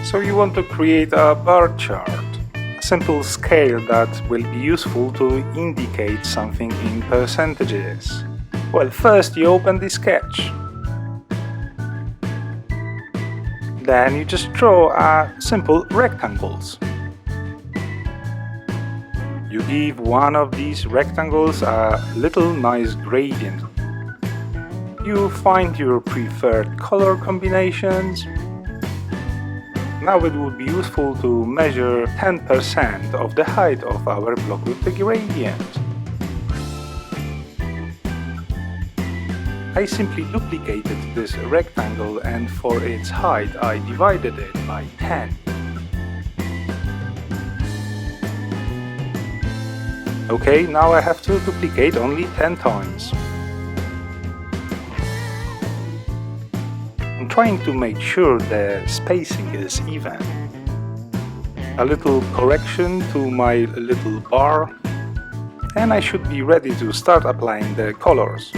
So you want to create a bar chart, a simple scale that will be useful to indicate something in percentages. Well, first you open the sketch. Then you just draw simple rectangles. You give one of these rectangles a little nice gradient. You find your preferred color combinations. Now it would be useful to measure 10% of the height of our block with the gradient. I simply duplicated this rectangle and for its height I divided it by 10. Okay, now I have to duplicate only 10 times. I'm trying to make sure the spacing is even. A little correction to my little bar, and I should be ready to start applying the colors.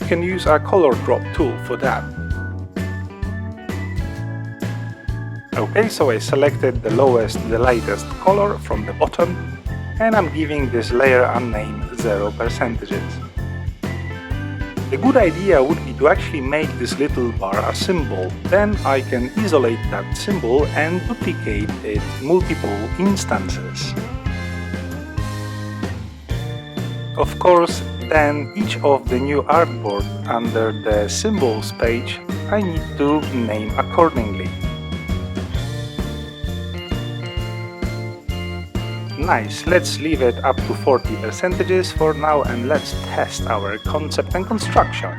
You can use a color drop tool for that. Okay, so I selected the lowest, the lightest color from the bottom, and I'm giving this layer a name 0%. The good idea would be to actually make this little bar a symbol. Then I can isolate that symbol and duplicate it multiple instances. Of course, then each of the new artboard under the symbols page I need to name accordingly. Nice, let's leave it up to 40% for now and let's test our concept and construction.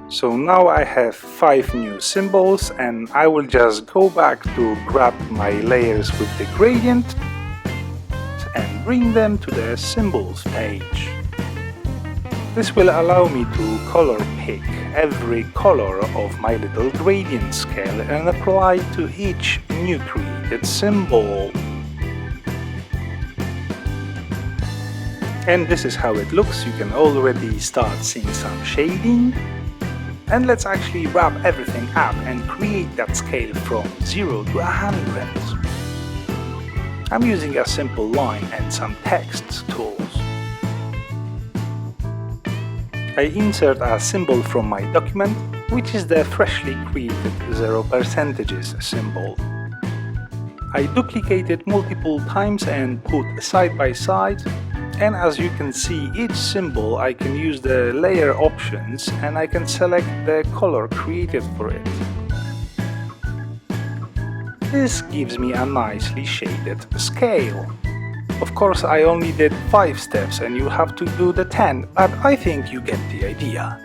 So now I have 5 new symbols and I will just go back to grab my layers with the gradient and bring them to the symbols page. This will allow me to color pick every color of my little gradient scale and apply to each new created symbol. And this is how it looks. You can already start seeing some shading. And let's actually wrap everything up and create that scale from 0 to 100. I'm using a simple line and some text tools. I insert a symbol from my document, which is the freshly created 0% symbol. I duplicate it multiple times and put side by side. And as you can see, each symbol I can use the layer options and I can select the color created for it. This gives me a nicely shaded scale. Of course, I only did 5 steps and you have to do the 10, but I think you get the idea.